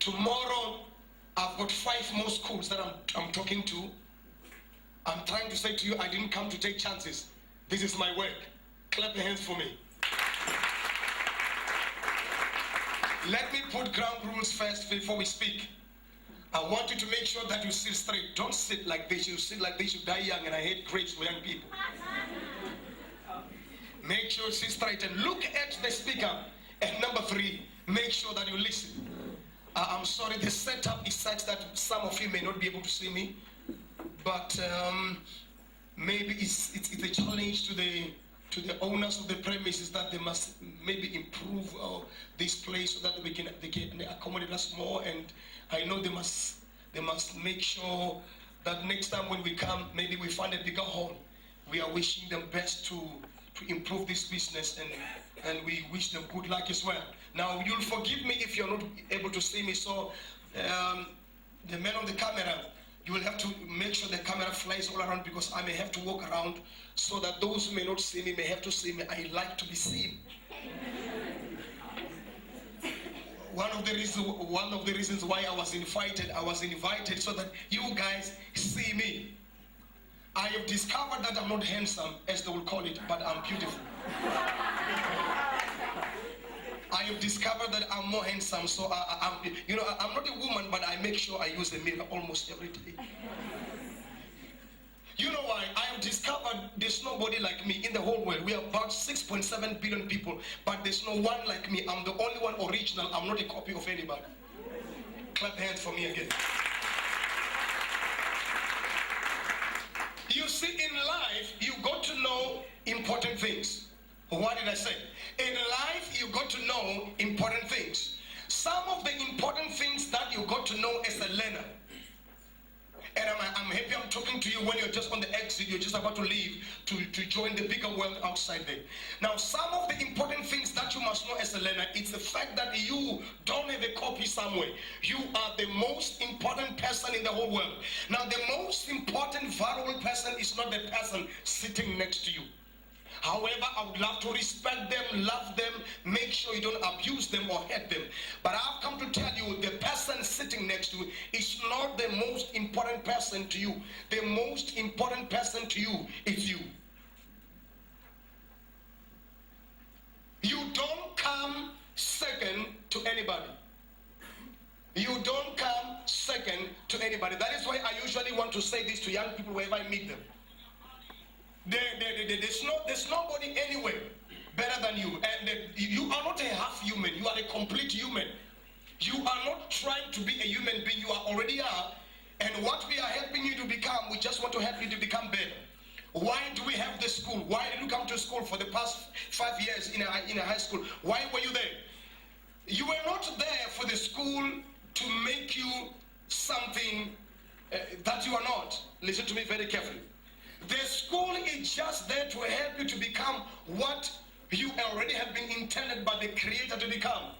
Tomorrow, I've got 5 more schools that I'm talking to. I'm trying to say to you, I didn't come to take chances. This is my work. Clap your hands for me. Let me put ground rules first before we speak. I want you to make sure that you sit straight. Don't sit like this. You sit like this, you die young, and I hate grapes for young people. Make sure you sit straight and look at the speaker. And number 3, make sure that you listen. I'm sorry, the setup is such that some of you may not be able to see me, but maybe it's a challenge to the owners of the premises that they must maybe improve this place so that they can accommodate us more. And I know they must make sure that next time when we come, maybe we find a bigger hall. We are wishing them best to improve this business, and we wish them good luck as well. Now, you'll forgive me if you're not able to see me, so the man on the camera, you will have to make sure the camera flies all around, because I may have to walk around so that those who may not see me may have to see me. I like to be seen. One of the reasons why I was invited so that you guys see me. I have discovered that I'm not handsome, as they will call it, but I'm beautiful. I have discovered that I'm more handsome, so I'm not a woman, but I make sure I use a mirror almost every day. You know why? I have discovered there's nobody like me in the whole world. We are about 6.7 billion people, but there's no one like me. I'm the only one original. I'm not a copy of anybody. Clap hands for me again. You see, in life, you got to know important things. What did I say? In life, you got to know important things. Some of the important things that you got to know as a learner. And I'm happy I'm talking to you when you're just on the exit, you're just about to leave to join the bigger world outside there. Now, some of the important things that you must know as a learner, it's the fact that you don't have a copy somewhere. You are the most important person in the whole world. Now, the most important, valuable person is not the person sitting next to you. However, I would love to respect them, love them, make sure you don't abuse them or hurt them. But I've come to tell you, the person sitting next to you is not the most important person to you. The most important person to you is you. You don't come second to anybody. You don't come second to anybody. That is why I usually want to say this to young people wherever I meet them. There's nobody anywhere better than you. And you are not a half human. You are a complete human. You are not trying to be a human being. You already are. And what we are helping you to become, we just want to help you to become better. Why do we have this school? Why did you come to school for the past 5 years in a high school? Why were you there? You were not there for the school to make you something that you are not. Listen to me very carefully. The school is just there to help you to become what you already have been intended by the Creator to become.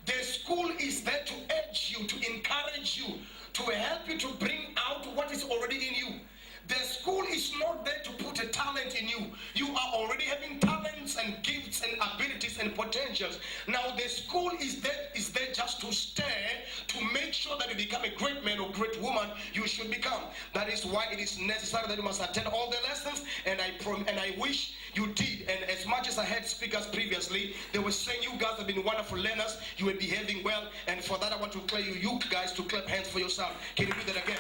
The school is there to urge you, to encourage you, to help you to bring out what is already in you. The school is not there to put a talent in you. You are already having talents and gifts and abilities and potentials. Now the school is there just to stare, to make sure that you become a great man or great woman you should become. That is why it is necessary that you must attend all the lessons, and I wish you did. And as much as I had speakers previously, they were saying you guys have been wonderful learners, you were behaving well, and for that I want to tell you guys to clap hands for yourself. Can you do that again?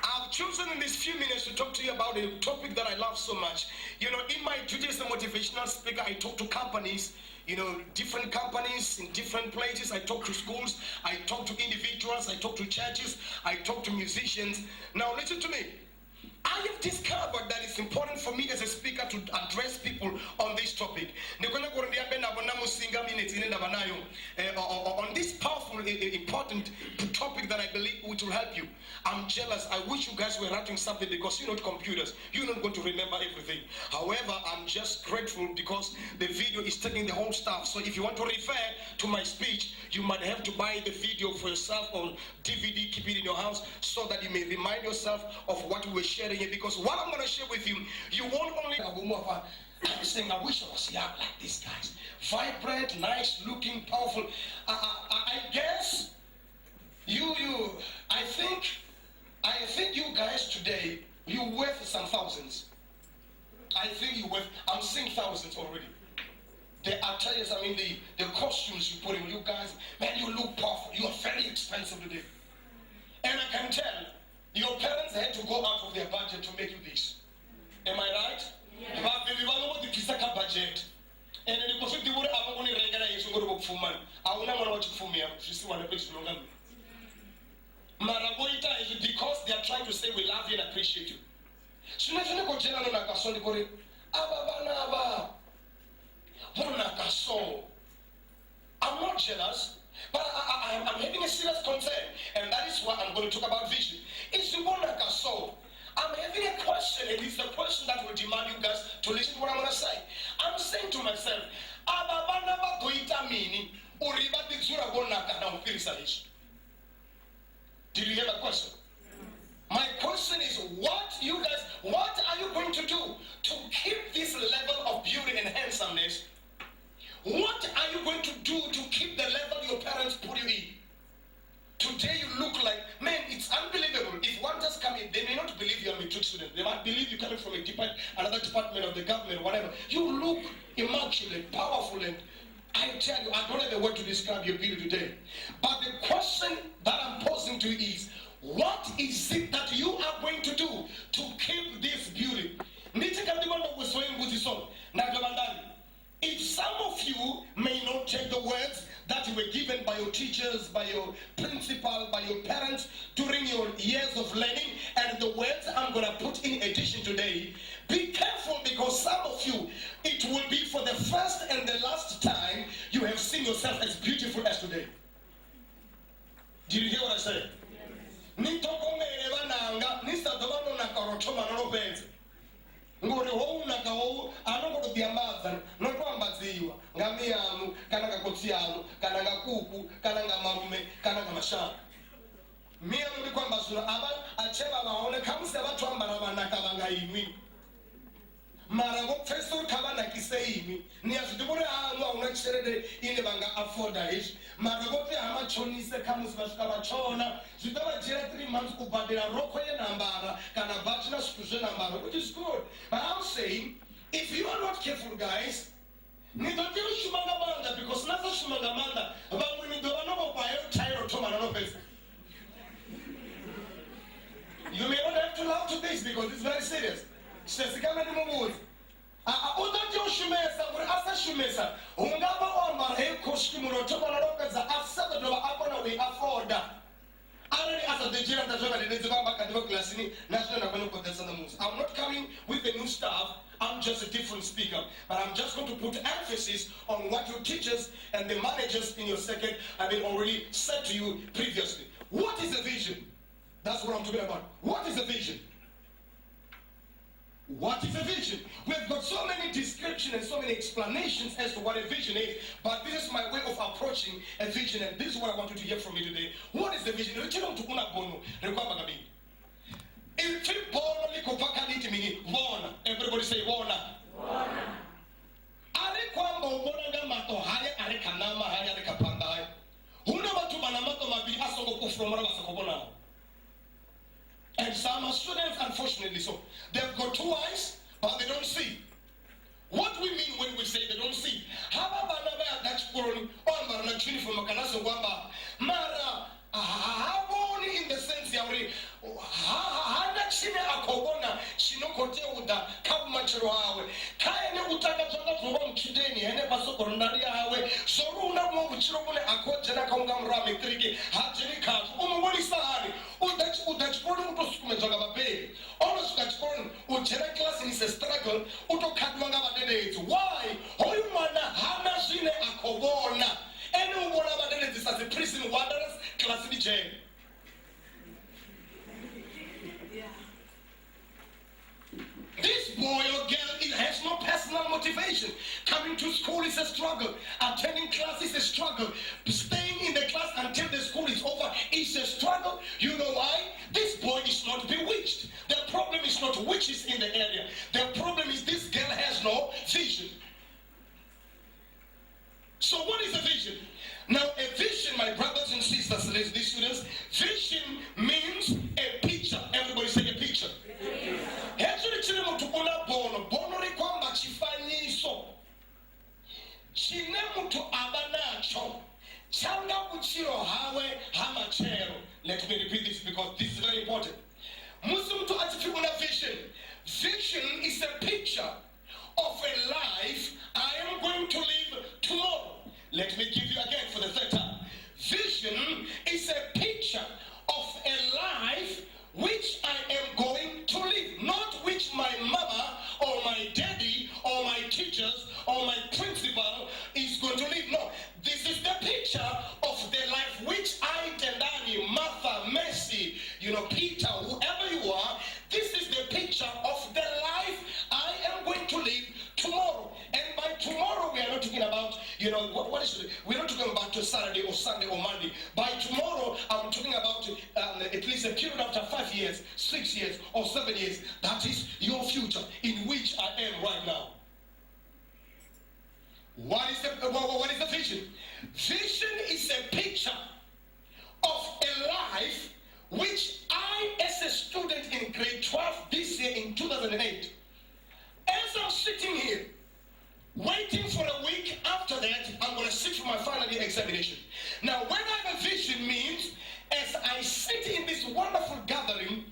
I've chosen in these few minutes to talk to you about a topic that I love so much. You know, in my duty as a motivational speaker, I talk to companies, different companies in different places. I talk to schools, I talk to individuals, I talk to churches, I talk to musicians. Now listen to me. I have discovered that it's important for me as a speaker to address people on this topic. On this powerful, important topic that I believe which will help you. I'm jealous. I wish you guys were writing something, because you're not computers. You're not going to remember everything. However, I'm just grateful because the video is taking the whole stuff. So if you want to refer to my speech, you might have to buy the video for yourself on DVD, keep it in your house, so that you may remind yourself of what we were sharing here. Because what I'm going to share with you, you won't only I'm saying, I wish I was young like these guys. Vibrant, nice looking, powerful. I guess I think you guys today, you're worth some thousands. I think you're worth, I'm seeing thousands already. The attires, I mean the costumes you put in, you guys, man, you look powerful. You are very expensive today. And I can tell, your parents had to go out of their budget to make you this. Am I right? Yeah. But we want to the budget. And then because the word I'm going to regulate is going to for man. I will not watch it for me. You see what happens to longer. Maraboita is because they are trying to say we love you and appreciate you. So never go general na kasoni kore. Aba. I'm not jealous, but I'm having a serious concern, and that is why I'm going to talk about vision. It's so I'm having a question, and it's the question that will demand you guys to listen to what I'm going to say. I'm saying to myself, did you hear my question? My question is, what are you going to do to keep this level of beauty and handsomeness? What are you going to do to keep the level your parents put you in? Today you look like, man, it's unbelievable. If one just come in, they may not believe you're a matric student. They might believe you're coming from another department of the government, whatever. You look immaculate, powerful, and I tell you, I don't have a word to describe your beauty today. But the question that I'm posing to you is, what is it that you are going to do to keep this beauty? If some of you may not take the words that you were given by your teachers, by your principal, by your parents during your years of learning, and the words I'm going to put in addition today, be careful, because some of you, it will be for the first and the last time you have seen yourself as beautiful as today. Did you hear what I said? Ngori ho unaka ho anongo diamaza no kwambaziwa ngamiyamu kana ngakotsiyamu kana ngakuku kana ngamarume kana ngamashaka miyamu ndi kwambazula aba acheba baone kamuse bathu ambara banaka bangayimwi mara ngo feso khabana kiseimi niyazidibule anga unachelede ine banga afforda ish mara ngo pe amachonise kamuse basuka bachona zidaba jira 3 months kubadela roko ye nambara kana bachelor school nambara, which is good. But I'm saying, if you are not careful, guys, because nothing shumagamanda but when you don't know you may not have to laugh to this because it's very serious. I'm not coming with the new stuff. I'm just a different speaker, but I'm just going to put emphasis on what your teachers and the managers in your second have been already said to you previously. What is a vision? That's what I'm talking about. What is a vision? What is a vision? We've got so many descriptions and so many explanations as to what a vision is, but this is my way of approaching a vision, and this is what I want you to hear from me today. What is the vision? Everybody say Bono. And some students, unfortunately so, they've got 2 eyes, but they don't see. What we mean when we say they don't see? In the sense why? As a prison wanderers, class in jail. This boy or girl, it has no personal motivation. Coming to school is a struggle. Attending class is a struggle. Staying in the class until the school is over is a struggle. You know why? This boy is not bewitched. The problem is not witches in the area. The problem is this girl has no Let me repeat this because this is very important. Vision. Vision is a picture of a life I am going to live tomorrow. Let me give you again for the third time. Vision is a picture of a life which I am going to live, not which my mama or my daddy or my teachers or my principal is going to live. No, this is the picture of the life which I, Tendani, Martha, Mercy, Peter, whoever you are, this is the picture of the life I am going to live tomorrow. And by tomorrow, we are not talking about, what is it? We're not talking about Saturday or Sunday or Monday. By tomorrow, I'm talking about at least a period after 5 years, 6 years, or 7 years. That is your future in which I am right now. What is the vision? Vision is a picture of a life which I, as a student in grade 12 this year in 2008, as I'm sitting here, waiting for a week after that, I'm going to sit for my final year examination. Now, when I have a vision means, as I sit in this wonderful gathering,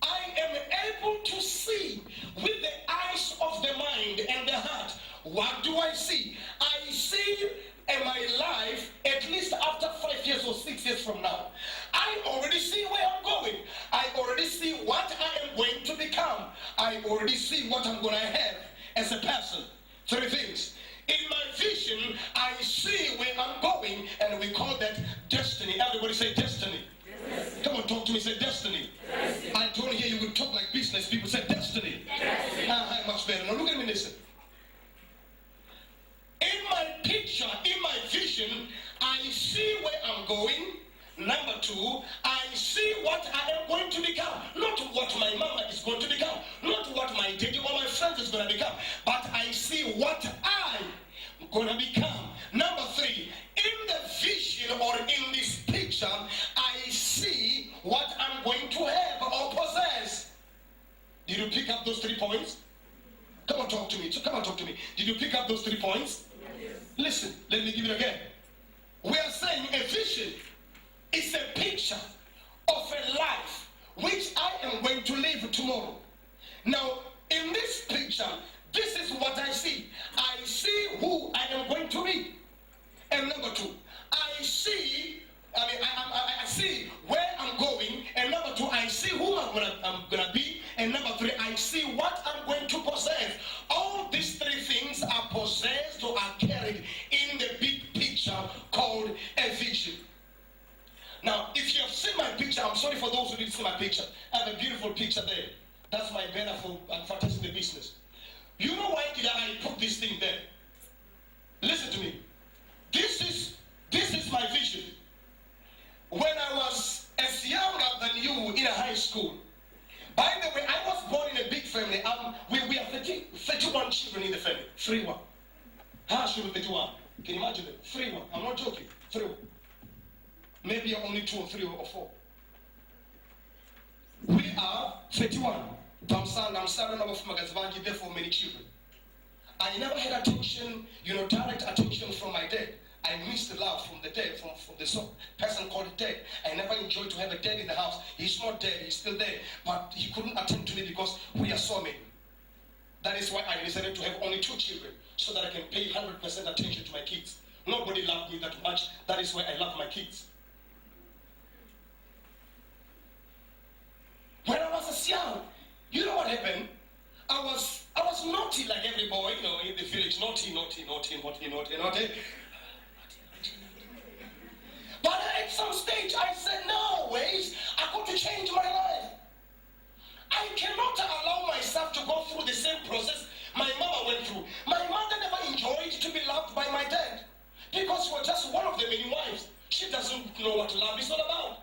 I am able to see with the eyes of the mind and the heart. What do I see? I see in my life, at least after 5 years or 6 years from now, I already see where I'm going. I already see what I am going to become. I already see what I'm going to have as a person. 3 things. In my vision, I see where I'm going, and we call that destiny. Everybody say destiny. Destiny. Come on, talk to me, say destiny. Destiny. I told you here you would talk like business people, say destiny. Destiny. Much better. Now look at me, listen. In my picture, in my vision, I see where I'm going. Number 2, I see what I am going to become. Not what my mama is going to become. Not what my daddy or my friend is going to become. But I see what I'm going to become. Number 3, in the vision or in this picture, I see what I'm going to have or possess. Did you pick up those 3 points? Come on, talk to me. So come on, talk to me. Did you pick up those 3 points? Yes. Listen, let me give it again. We are saying a vision is a picture of a life which I am going to live tomorrow. Now, in this picture, this is what I see. I see who I am going to be. And number 2, I see where I'm going. And number 2, I see who I'm gonna be. And number 3, I see what I'm going to possess. All these 3 things are possessed or are carried in the big picture called a vision. Now, if you have seen my picture, I'm sorry for those who didn't see my picture. I have a beautiful picture there. That's my banner for advertising the business. You know why did I put this thing there? Listen to me. This is my vision. When I was as younger than you in a high school, by the way, I was born in a big family. We have 31 children in the family. 31. How should we 31? Can you imagine it? 31. I'm not joking. 31. Maybe only 2 or 3 or 4. We are 31. Therefore many children. I never had attention, direct attention from my dad. I missed the love from the dad, from the person called dad. I never enjoyed to have a dad in the house. He's not dead, he's still there. But he couldn't attend to me because we are so many. That is why I decided to have only 2 children, so that I can pay 100% attention to my kids. Nobody loved me that much. That is why I love my kids. When I was young, you know what happened? I was naughty like every boy, in the village. Naughty. But at some stage, I said, no ways, I got to change my life. I cannot allow myself to go through the same process my mother went through. My mother never enjoyed to be loved by my dad because we're just one of the many wives. She doesn't know what love is all about.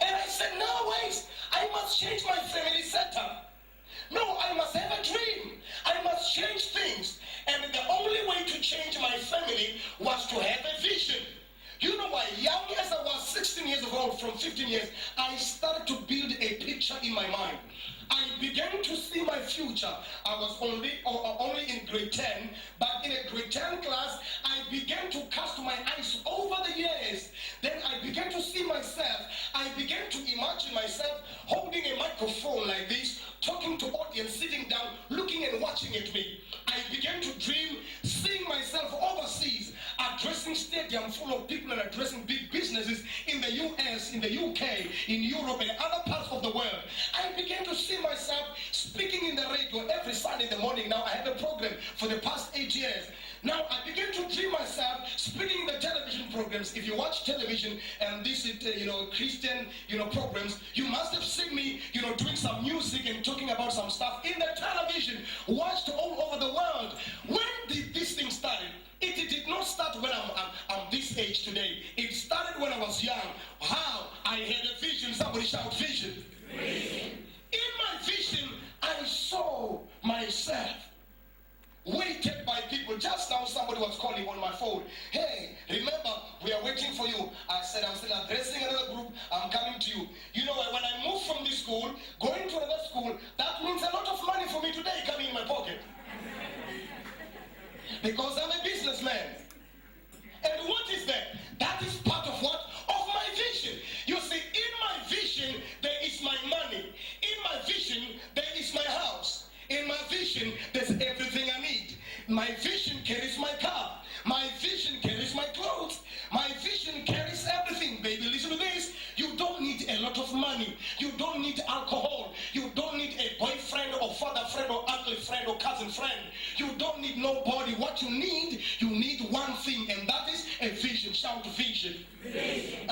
And I said, no ways, I must change my family setup. No, I must have a dream. I must change things. And the only way to change my family was to have a vision. You know why? Young as I was, 16 years old, from 15 years, I started to build a picture in my mind. I began to see my future. I was only in grade 10, but in a grade 10 class, I began to cast my eyes over the years. Then I began to see myself. I began to imagine myself holding a microphone like this, talking to audience, sitting down, looking and watching at me. I began to dream, seeing myself overseas, addressing stadiums full of people and addressing big businesses in the US, in the UK, in Europe, and other parts of the world. I began to see myself speaking in the radio every Sunday in the morning. Now I have a program for the past 8 years. Now I began to dream myself speaking in the television programs. If you watch television and this is, Christian, programs, you must have seen me, doing some music and talking about some stuff in the television, watched all over the world. When did this thing start? It did not start when I'm this age today. It started when I was young. How? I had a vision. Somebody shout vision. Vision. In my vision, I saw myself waited by people. Just now somebody was calling on my phone. Hey, remember, we are waiting for you. I said, I'm still addressing another group. I'm coming to you. When I moved from this school, going to another school, that means a lot of money for me today coming in my pocket. Because I'm a businessman. And what is that? That is part of what? Of my vision. You see, in my vision, there is my money. In my vision, there is my house. In my vision, there's everything I need. My vision carries my car. My vision carries my clothes. My vision carries everything. Baby, listen to this. You don't need a lot of money. You don't need alcohol. You don't need a boyfriend or father friend or ugly friend or cousin friend. You don't need nobody. What you need one thing, and that is a vision. Shout vision. Vision.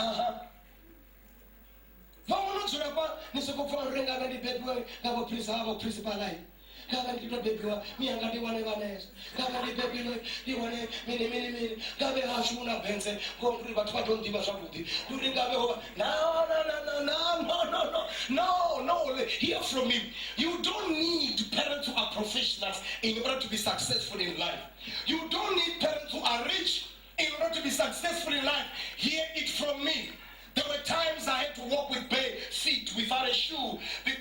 No, hear from me. You don't need parents who are professionals in order to be successful in life. You don't need parents who are rich in order to be successful in life. Hear it from me. There were times I had to walk with bare feet without a shoe.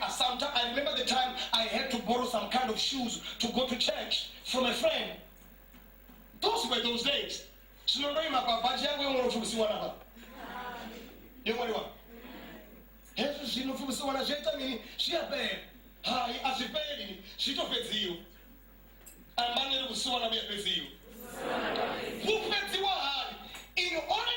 Sometimes I remember the time I had to borrow some kind of shoes to go to church from a friend. Those were those days. In order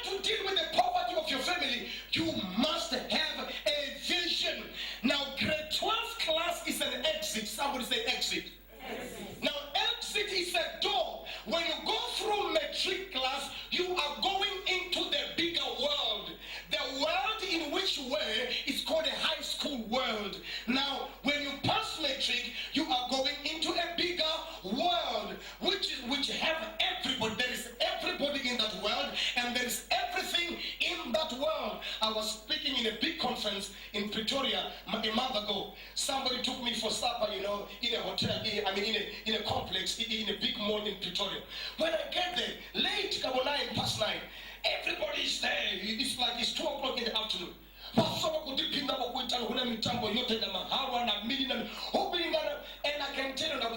to deal with the poverty of your family, you must have a vision. Now, grade 12 class is an exit. Somebody say exit. Exit. Now, exit is a door. When you go through matric class, you are going into the bigger world. The world in which you were is called a high school world. Now, when you pass matric, you are going into a bigger world, which have everybody. There is everybody in that world, and there is everything in that world. I was speaking in a big conference in Pretoria a month ago. Somebody took me for supper, in a hotel, in a complex, in a big mall in Pretoria. When I get there, late, 9:09, everybody is there. It's like it's 2 o'clock in the afternoon. And I can tell you that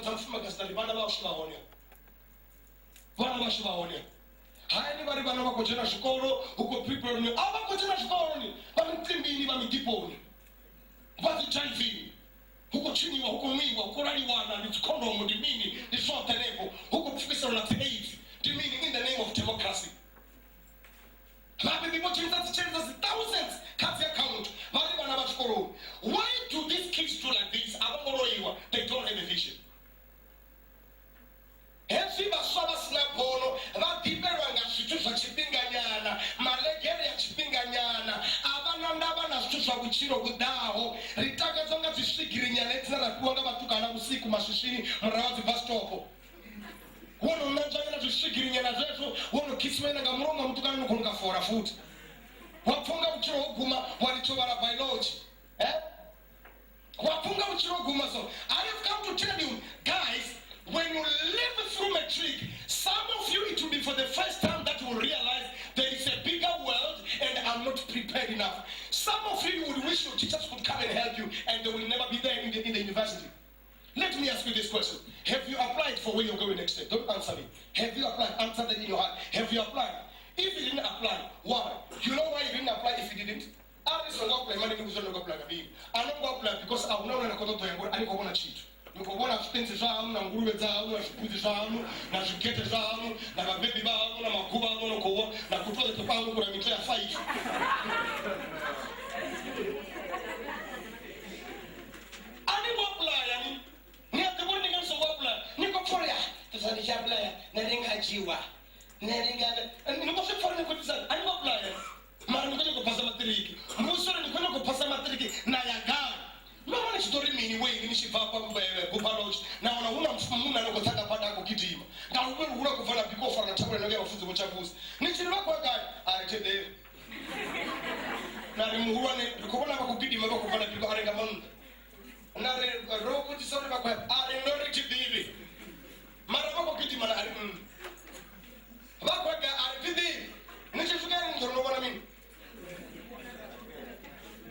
huko chini wa huko mwingi wa kulaliwana ni kondomu dimini ni sote lepo huko professor na AIDS dimini in the name of democracy. Maybe people change thousands cut the account. Why do these kids do like this? They don't have a vision. Every basaba slap Bono, that people are shitusa chipinganyana, malegere chipinganyana, abanana shtusa wichiro wudao, ritaka zonga zishikirinya letsa na kuanga batukana usiku mashishini mrawazi bastopo. Wono mnajana zishikirinya na zetu, wono kiswena ngamronga mtukana nukunga fora foot. Wafunga uchiro hukuma walichobara biology. Wafunga uchiro hukuma so. I have come to tell you, guys, when you live through matric, some of you, it will be for the first time that you will realize there is a bigger world and I'm not prepared enough. Some of you would wish your teachers could come and help you, and they will never be there in the university. Let me ask you this question. Have you applied for where you're going next year? Don't answer me. Have you applied? Answer that in your heart. Have you applied? If you didn't apply, why? You know why you didn't apply if you didn't? I'm not going to apply because I'm not going to cheat. Nikobona spenzi zao na nguruwe zao na shukuzi zao na zikete zao na mabebi zao na makuba zao na kutoa kipao kuna mikia fight. Ani apply yani ni atabuni nganso apply niko foria tazani apply na ringa jiwa na ringa niko foria niko tazani ani apply mara niko kupasa matriki musoro niko kupasa matriki na yaga. No one is doing me anyway. You should have now I want to moon and go take a pata kidima. Now we will work for a people for a tower and a food of Tshabuse. Nichi look what I tell you. Now the Muran, the Kobana Kidima, for the people are in a month. Now the rope is sort of a quack. I don't know to be. Marabako Kidima, I did it. Nichi forgetting to know what I mean.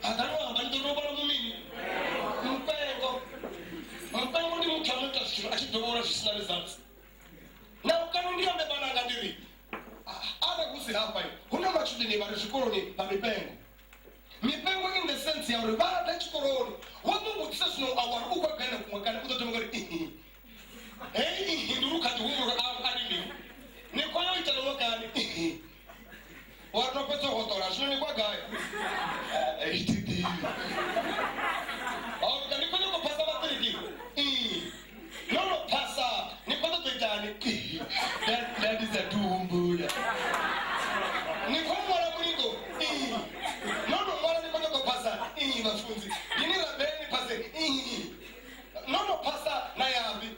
I don't know what I mean. Now can we have the banana diri? Other who say happen. Who know much the name of the colony, but Mipengo. Mipengo in the sense of the bad Dutch colony. What would say no our Uber can put the hey, look at the woman out animal. Nicola is a local. What no better water, I should never guy. Oh, can you put up a passability? No, Passa, Nicola Titanic. That is a doom Buddha. Nicola Ringo. No, Nicola Passa. Mafunzi. You need a very passing. No, Passa, Nayabi.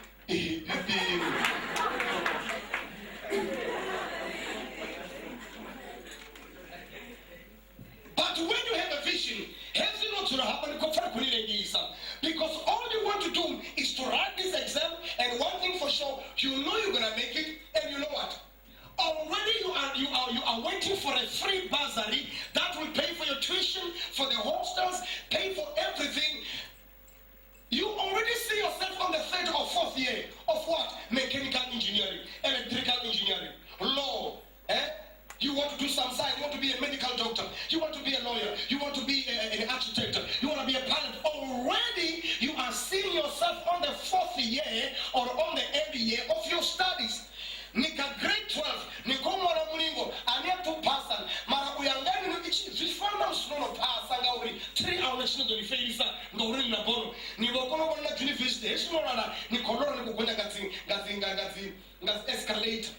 But when you have a vision, because all you want to do is to write this exam, and one thing for sure, you know you're gonna make it, and you know what? Already you are waiting for a free bursary that will pay for your tuition, for the hostels, pay for everything. You already see yourself on the third or fourth year of what? Mechanical engineering, electrical engineering, law, You want to do some science, you want to be a medical doctor, you want to be a lawyer, you want to be an architect, you want to be a pilot. Already you are seeing yourself on the fourth year or on the end year of your studies. Nika grade 12, niko mwana mulingo, ania tu pasan, mara uyangani vifanda usunono pasan gauri, 3 hours nito nifailisa, ngauri na Bono. Nivokono wana university, esunono nikoloro nikukwenda gazi escalator.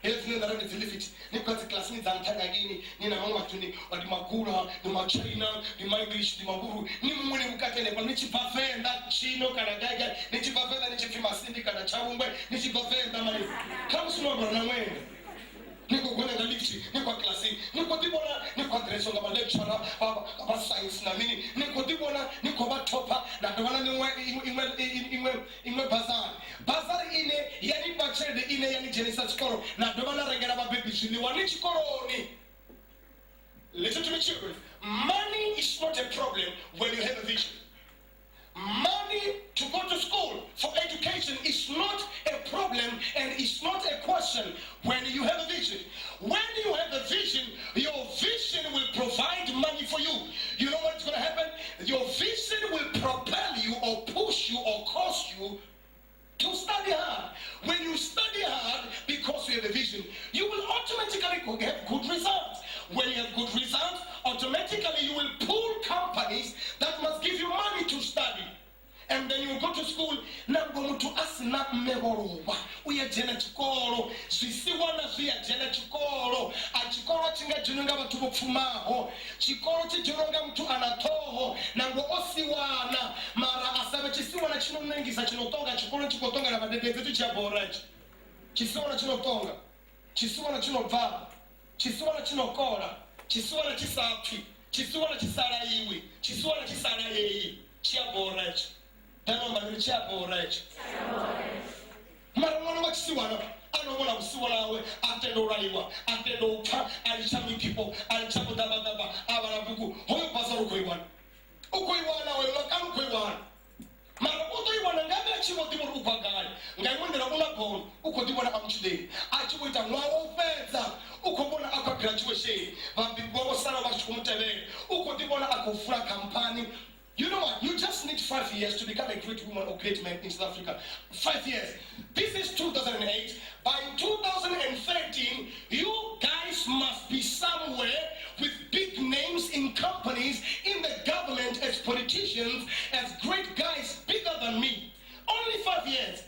Here's no that is lift. Because the class needs and again, Nina Mama Tuni, or the Makura, the Machina, the English, the Maburu, Nimu Mukatele, Nichi Pafe, and that Chino Kanagaga, Nichi Pafe, and Nichi Masindi, and Chawumbe, Nichi Pafe, and Namari. Comes no away. Nico Gona Lichi, Nico Classy, Nico Dibona, Nico Dress of a lecturer about science, Namini, Nico Dibona, Nico Topa, that the one in my bazaar. Bazaar in a Yani Bacher, the in a Yani Genesis Coro, now the one I get about baby, the one which Coroni. Listen to me, children. Money is not a problem when you have a vision. Money to go to school for education is not a problem and it's not a question when you have a vision. When you have a vision, your vision will provide money for you. You know what's going to happen? Your vision will propel you or push you or cause you to study hard. When you study hard because you have a vision, you will automatically have good results. When you have good results, automatically you will pull companies that must give you money to study. And then you go to school, now go to asina meboroba. We are jena chikoro. Zwisiwana via jena chikoro. A chikoro chinga jununga watu kufumaho. Chikoro chijununga mtu anatoho. Nango osiwana. Mara asabe chisiwana chino nengi sa chinotonga. Chikoro chikotonga na madede zetu chaboraji. Chisiwana chinotonga. Chisiwana chinovaba. Chisiwana chinokora. Chisiwana chisafi. Chisiwana chisara iwi. Chisiwana chisara yeyi. Chaboraji. Dano manucha borage. Maramwana wakisiwana. Anobona kusiwana we. Atendo raiwa. Atendo upa. Alichami people. Alichamo daba. Abarabuku. Hoyo pasaro ndibona amchudeni achiwita mwawo upedza ukobona akwa graduation vambibwa osala vachikumutevera uko ndibona akofura kampani. You know what? You just need 5 years to become a great woman or great man in South Africa. 5 years. This is 2008. By 2013, you guys must be somewhere with big names in companies, in the government, as politicians, as great guys bigger than me. Only 5 years.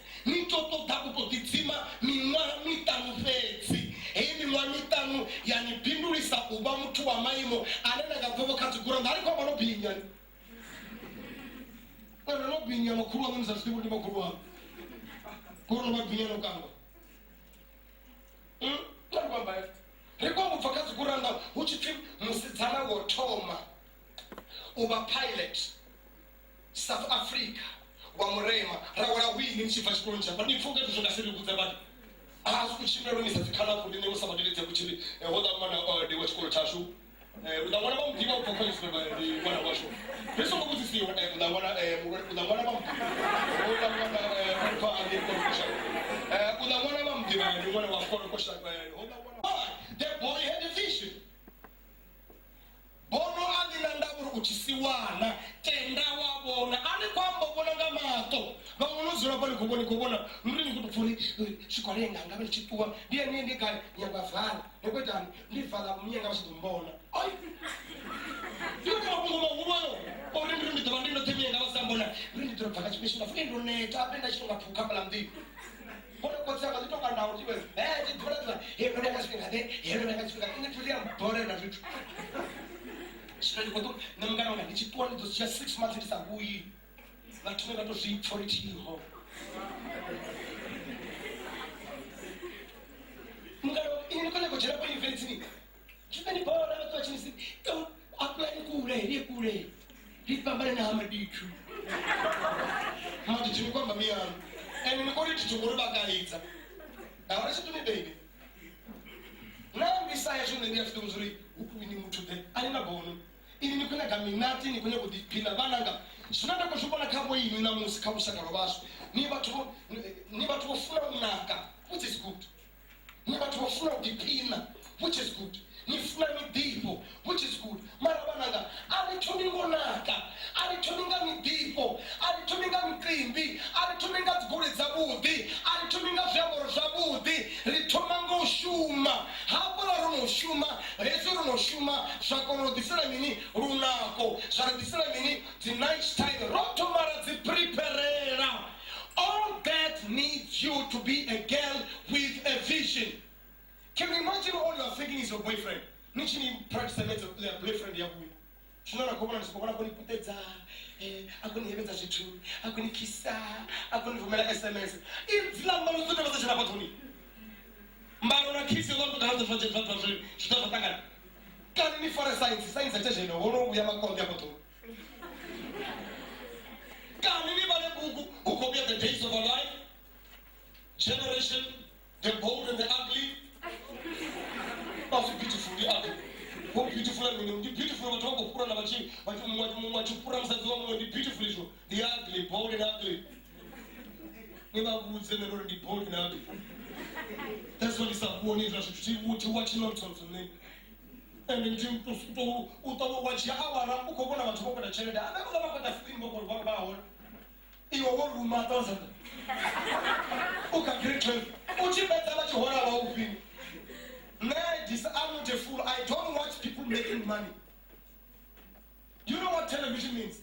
No binya makuru wa mza sibu ni makuru wa kuru no binya no kango kwa mbaya reko mfakazi kuranda uchitim musitsana wotoma uba pilot South Africa wa murema rawara wini nchifashkonja bani mfunga tuzongasiri kuzabati kuchimero ni safikala kudine usabadelete kuchiri hoda mana de wachikolo tashu udangwana bamdiba upokole sibeba di wana washo peso ngokuthi siyo udangwana bamdiba udangwana kwa ade Kolokoshani udangwana bamdiba di wana wa Kolokoshani the boy had a vision. Bono alinandaburu uchisiwana tenda wabona ali kwamba bona ngamato bamunuzura bali kubona ndini kutufuri shikolenga ngabe chituwa ndiye nindi kali nyabafana nekwetani ndivala munyenga bashitumbona ai yuko ngoma ngubano ori ndini ndabandino temenga basambona ndini ndropaka chipeshina fundo neta apenda chunga phukabala mdi bona kotsaka litoka ndawo chiwe ndibona yebo ndakasifika ine tulia mbore na vitu Shirali kwa tu namgana wana nichipua nito siya 6 months nisabuyi na tumega to zipori chiho mgana inikole kochera kwa events ni chupa ni bora watu wa chini apply kule lipambane na hamadichu mati chini kwa mbamia eni nikori chichunguru bagaliza na wana chitu ni baby na mbisa ya shune ndiya fitu mzuri huku ini mtude alina Bono ini nikuna gaminati nikuna kudipina bananga sunanda kushubona kabo ini na musika busakalo basu ni batu wafuna unaka which is good ni batu wafuna udipina which is good ni funa midipo which is good mara bananga alituningo naka alituninga midipo alituninga mikrimbi alituninga zguri zabudi alituninga vyamoro zabudi ritomango shuma habula runo shuma rezu runo shuma shakono disela mini runako shara disela mini the night time roto mara zi preparera. All that needs you to be a girl with a vision. Can you imagine all you are thinking is your boyfriend? Nichini practice their boyfriend yabuye. Shunana kubona nisipokona kuni puteza, akuni hebeza jitu, akuni kisa, akuni vumela SMS. Vila mbalo zote wasa shina patuni. Mbalo na kisi zote kanaza fajiri, shutafatangani. Kani ni for a science achaje ino, wono uyama kondi ya patuni. Kani ni bale buku, ukobia the days of our life, generation, the bold and the ugly. That's beautiful, the ugly. What beautiful I mean, the beautiful we talk of pura na machi, wachupura msazi wangu the beautiful is the ugly, bold and ugly. Never would say never the bold and ugly. That's what it's up one is to watch nonsense on me. And then Jim to utawa watch our ukobona wachukua na chere da. Amekuwa kama kwa film kwa kwa bao. Iyo wolu matoza. Uka grade12. Uchibeta wachi hora wa upini. Ladies, I'm not a fool. I don't watch people making money. You know what television means?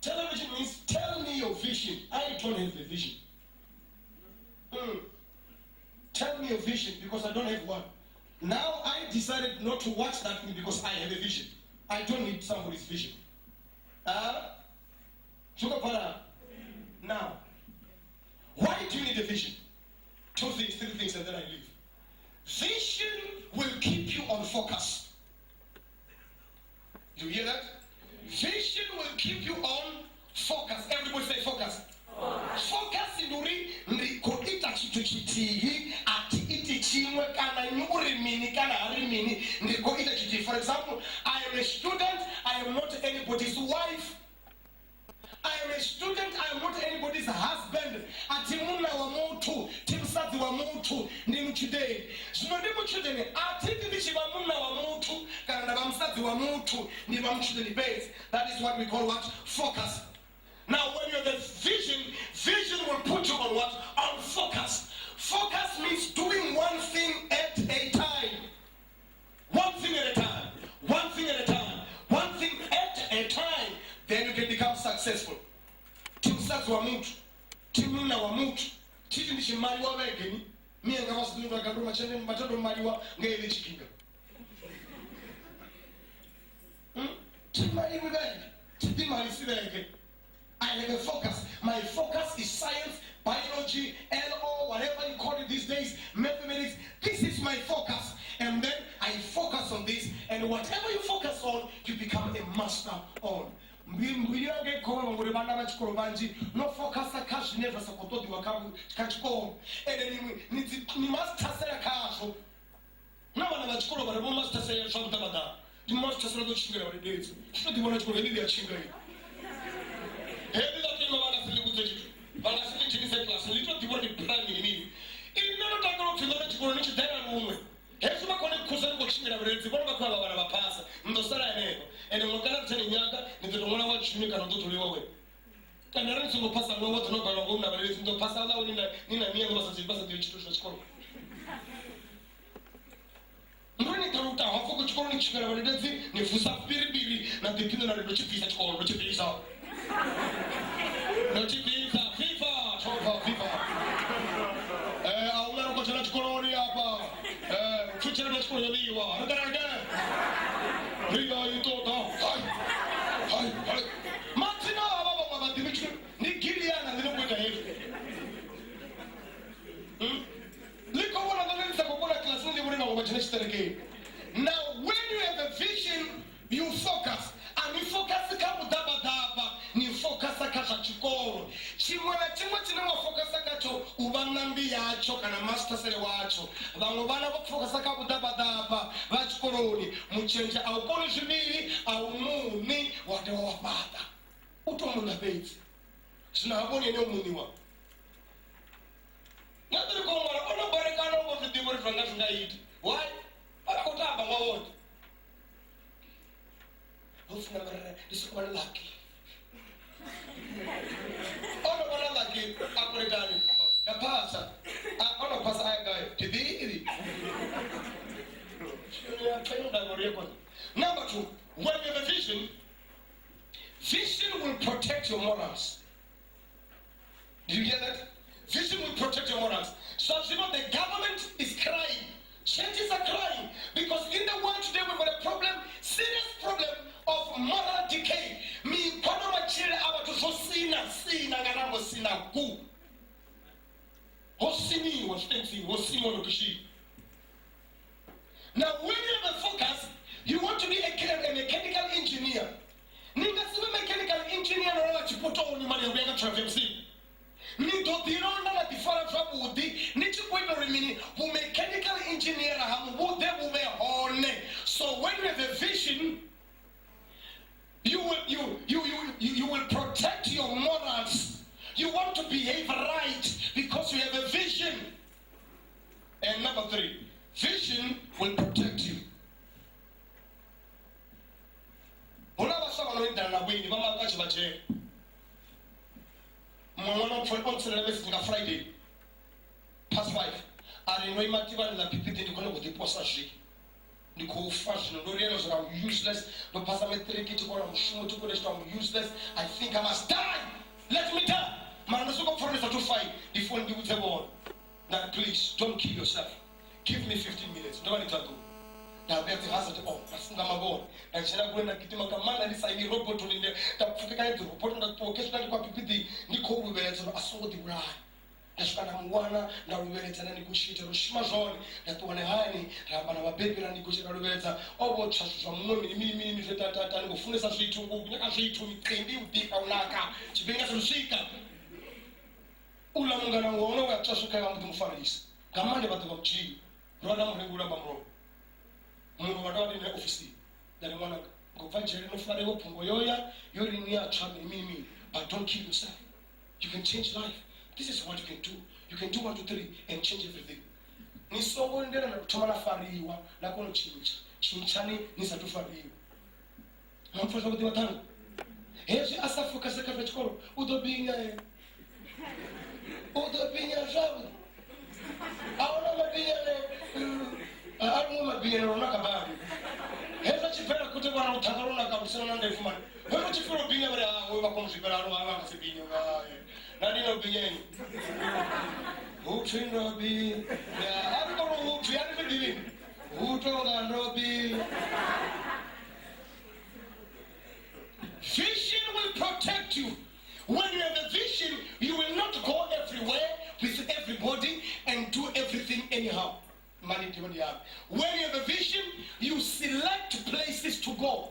Television means tell me your vision. I don't have a vision. Tell me your vision because I don't have one. Now I decided not to watch that thing because I have a vision. I don't need somebody's vision. Now, why do you need a vision? 2 things, 3 things, and then I leave. Vision will keep you on focus. Do you hear that? Vision will keep you on focus. Everybody say focus. Focus in koita chitu chitihi ati iti chimwe kana nyuri mini kana hari mini koita chitihi. For example, I am a student. I am not anybody's wife. I am a student. I am not anybody's husband. Ati muna wa motu timsati wa mutu ndi mchudeni zvino ndi mchudeni atiti ndichiva munna wa mutu kana ndava musadzi wa mutu ndi va mchudeni base. That is what we call what? Focus. Now when you have a vision will put you on what? On focus. Focus means doing one thing at a time. One thing at a time. One thing at a time. One thing at a time. Then you can become successful. Timsadzi wa mutu, timuna wa mutu, titi ndichimaliwa vegeni, miye ngavasudundu akandoma machende matando maliwa ngele chikinga. Timaliwa vegeni, titi malisi vegeni. I have a focus. My focus is science, biology, LO, whatever you call it these days, mathematics. This is my focus. And then I focus on this. And whatever you focus on, you become a master on. No focus a cash never supported you come catch home. And then you must say a cash. No one of school, but I must say something about that. You must just not sugar every day. So you want to go in the sugar. Every time I was but I said to class, a little people plan me. If you never talk to the college, then I'm woman. Here's my colleague cousin watching a red, one of a pass, no Sarah, and then what kind of telling Yaga, and the one I watch you cannot do to you away. And I don't know pass a lot to know about a woman, but it's no pass out in a mere was a bus to school. When it comes to how focus on each other, if you stop very, not the kingdom of the chief is called, which is out. No chief is FIFA, FIFA. I'll never go to the colony up. Future of school, you are. Riga, you talk. Hi. Martina, about the Mitchell, Nick Gillian, and little bit ahead. Look over the lens of a class in the morning of again. Now, when you have a vision, you focus. And you focus the couple daba, you focus a catchiko. Chimwana focus a catcho, Ubanambi yacho, and a master say wacho. Langobana focus a couple daba, Vachkoroni, Muchenja, our polish me, our moon, me, whatever matter. Utomuna bait. Snaboni no muniwa. Nothing go on, nobody can know what the difference from that night. Why? I got up a word. This is one lucky. Oh, no, lucky. I'm going to tell you. The pastor. I'm going to pass a guy. Did he? Number two, when you have a vision will protect your morals. Do you hear that? Vision will protect your morals. So, you know, the government is crying. Churches are crying. Because in the world today, we've got a problem, serious problem of moral decay. Me, Bono children about to sina garambo sina ku. Hosini was fencing, Hosimo no Kishi. Now, when you have a focus, you want to be a mechanical engineer. Ninga sibe mechanical engineer no la chipoto oni mali ubenga traffic. Ni do dironda la difara fabudi ni chikwendo remini bu mechanical engineer hamu bu de bu me hone. So when you have a vision, you will protect your morals. You want to behave right because you have a vision. And number three, vision will protect you. Friday, past 5. I remember the people didn't go with the postage. The co-fashion, no realize I'm useless. No pass me 3 kids to go I'm useless. I think I must die. Let me die. Man, let's go for this to fight. The phone do the wall. Now, please don't kill yourself. Give me 15 minutes. Don't let it go. Now, we have to hazard on. That's not my bone. And she's not going to get him a command and decide the robot to the guy to report that to occasionally copy the Nicole will be a sort of ride. That's what I'm one. Now we went and negotiated with Shimazon that one honey, Rabana baby and negotiated with over church from 1 minute and go full as a street to train you deep on Naka. She brings us to Shika. Ulamanga no where Chasuka to families. Come on about the G. Rodam Regulamro. Mumado in the office. Then one go venture no fare open Goyoya, you're in near Charlie Mimi, but don't kill yourself. You can change life. This is what you can do. You can do 1, 2, 3 and change everything. Nisongo ndera na kutomana fariwa na kono chinchani nisatufariwa. Mfasa kuti watano. Hezi asafuka saka vechikolo udobinya jabu. Aona mabinya alu mabinya rona kabari. Heza chipera kuti bwana utakarona kabusana nanda ifumani. Wewe chifuro binya bare wewe bakomzibera aro aba nasibinya ngaye. Nani no binyeni. Uchindo bi. Ya ariko uchi ari bibi. Utonga ndobi. Vision will protect you. When you have a vision, you will not go everywhere with everybody and do everything anyhow. When you have a vision, you select places to go.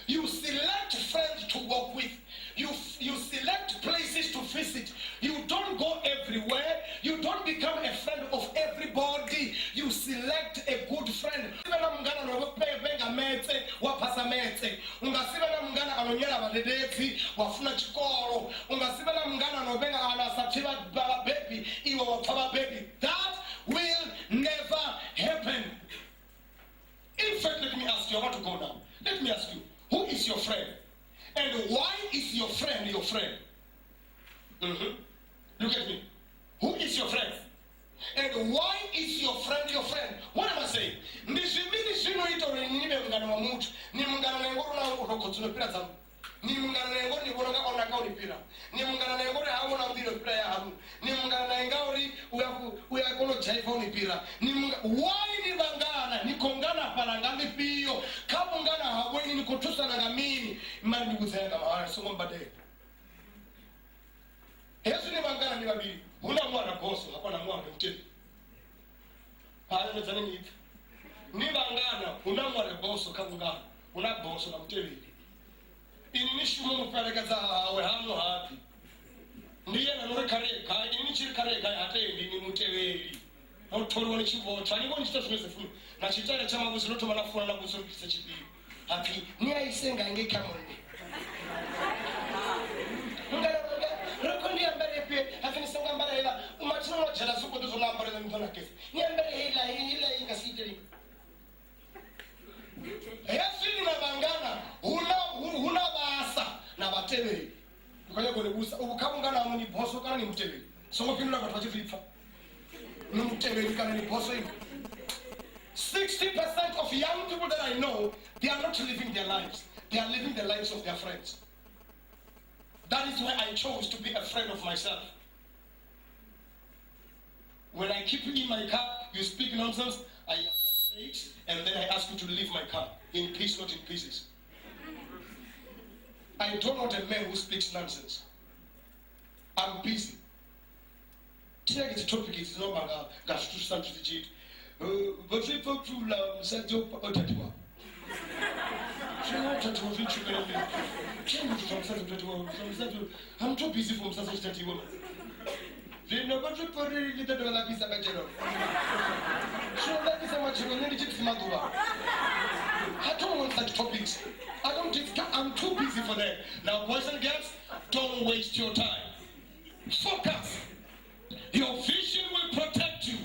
You select friends to walk with. You select places to visit. You don't go everywhere. You don't become a friend of everybody. You select a good friend. That will never happen. In fact, let me ask you, I want to go now. Let me ask you, who is your friend? And why is your friend your friend? Look at me. Who is your friend? And why is your friend your friend? What am I saying? Ni mungana nengo ni boronga ona ka ulipira ni mungana nengo ni haona udilo pira ya hamu ni mungana nengo uri uya kono jaifa ulipira ni why ni bangana ni kongana palangami piyo kabungana haweni ni kutusa na ngamini mani kuzenga mahara songo mbade Yesu ni bangana ni babili una mwana boso hapana mwana mtini pale mezani ni bangana una mwana boso kabungana una boso na mtini Inishumu mupelekaza awe hano hapi. Ndiye na nure kareka, inichiri kareka hate ni muteweli. Otoru wani chivo, chani wani chita sumesefu. Na chitare chama buziloto manafuna na buzilo kisa chibi. Hapi, niya isenga nge kamonde. Rokondi ambere pe, hafi nisenga ambere hila. Umatino wa jala suko dozo na ambere na mitona kesi. Ni ambere hila inga siteri. Yesu ni nabangana, huna baasa na batebeli. Ukanya kone busa, ukabungana amuni boso kana ni mutebeli. Songo pinula batwaje filipa. Ni mutebeli kana ni boso hivi. 60% of young people that I know, they are not living their lives. They are living the lives of their friends. That is why I chose to be a friend of myself. When I keep you in my car, you speak nonsense, I and then I ask you to leave my car in peace, not in pieces. I don't want a man who speaks nonsense. I'm busy. Today the topic is no longer gas to stand to the cheat. But we put to love Santo Otatua. I'm too busy from such a woman. They never put it in the Lapisa Major. So that is how much you need to Madura. I don't want such topics. I'm too busy for that. Now, boys and girls, don't waste your time. Focus. Your vision will protect you.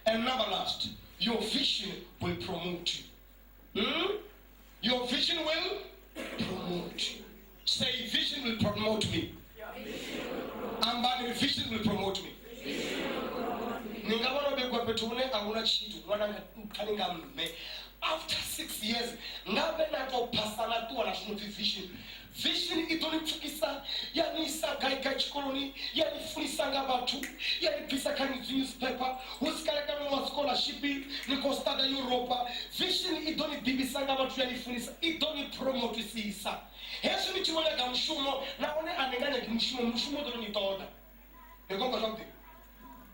And never last, your vision will promote you. Your vision will promote you. Say, vision will promote me. And by the vision will promote me. After 6 years, vision. Vision idonitukisa yanisa gaika chikoloni yanifundisanga batu yanipisa kani newspaper usikaleka mwa scholarship niko stada Europa. Vision idonibibisanga batu yanifundisa idoni promote sisa. Yesu ni chimoya gamshumo naone anenganya kimshumo ndo nitoda. Nekonga something.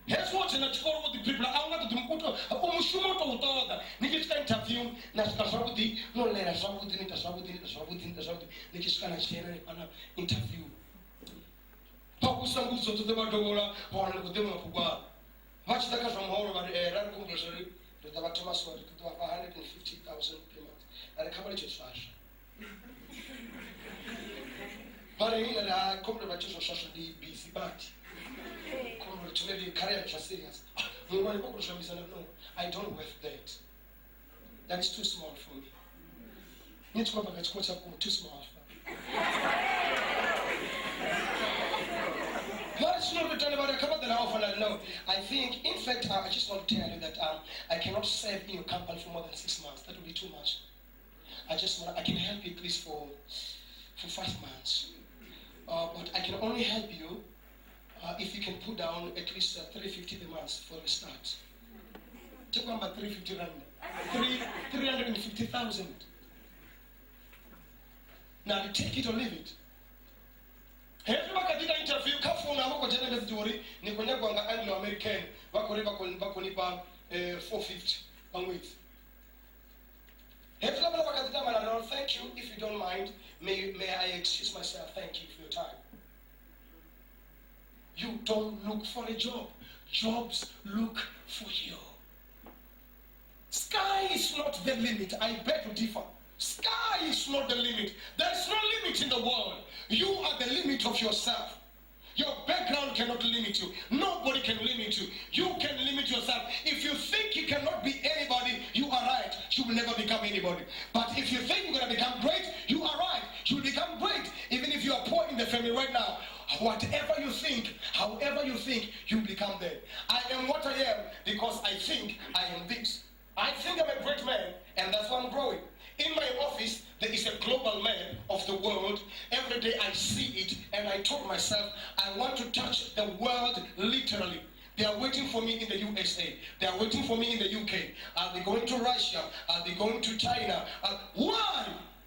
Yesu wote na chikoro with the people aunga tutumkuto umushumo to utoda. Nikifika interview na tukashabuti no lera shabuti nitashabuti nikishika na shera pana interview. Pakusanguzo tutemadola wana kudema kubwa. Machitaka from horo ba era kumbushari tutabatoma swali kutoa 150,000 per month. Na kabali chosasha. Pare hila na kombe bachezo shasha di busy bati. Kombe to maybe a career which is serious. No, I don't worth that. That is too small for me. Too small. No, I think, in fact, I just want to tell you that I cannot serve in your company for more than 6 months. That would be too much. I can help you at least for 5 months. But I can only help you if you can put down at least 350 a month for the start. Take on about 350 rand. 350,000. Now you take it or leave it. Everybody did an interview, Anglo-American, 450 on with. Thank you, if you don't mind, may I excuse myself, thank you for your time. You don't look for a job. Jobs look for you. Sky is not the limit. I beg to differ. Sky is not the limit. There is no limit in the world. You are the limit of yourself. Your background cannot limit you. Nobody can limit you. You can limit yourself. If you think you cannot be anybody, you are right. You will never become anybody. But if you think you're going to become great, you are right. You will become great. Even if you are poor in the family right now, whatever you think, however you think, you become there. I am what I am because I think I am this. I think I'm a great man, and that's why I'm growing. In my office, there is a global man of the world. Every day I see it, and I told myself, I want to touch the world literally. They are waiting for me in the USA. They are waiting for me in the UK. I'll be going to Russia. I'll be going to China. Why?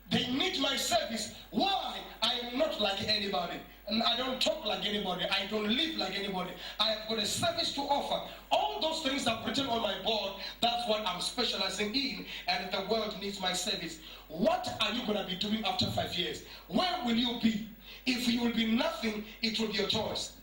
They need my service. Why? I am not like anybody. And I don't talk like anybody. I don't live like anybody. I have got a service to offer. All those things are written on my board. That's what I'm specializing in. And the world needs my service. What are you going to be doing after 5 years? Where will you be? If you will be nothing, it will be your choice.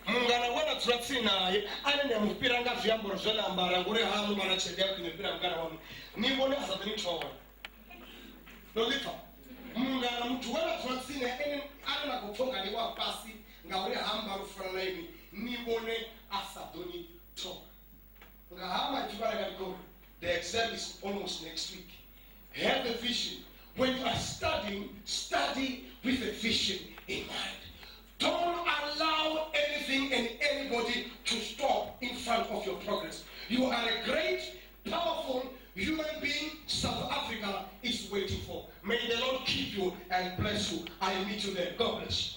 Mungana wana turatsina anene mupira nga vyamboro zvalambara ngure hamu mana chedya kunepira mungana wamu nimbone asatani chowa nolipa mungana mtu wana turatsina ene anena kutonga ni wapasi ngaure hamba rufana ini nimbone asatoni chowa nga hama jibara gatiko. The exam is almost next week. Have a vision. When you are studying, study with a vision in mind. Don't allow anything and anybody to stop in front of your progress. You are a great, powerful human being South Africa is waiting for. May the Lord keep you and bless you. I meet you there. God bless you.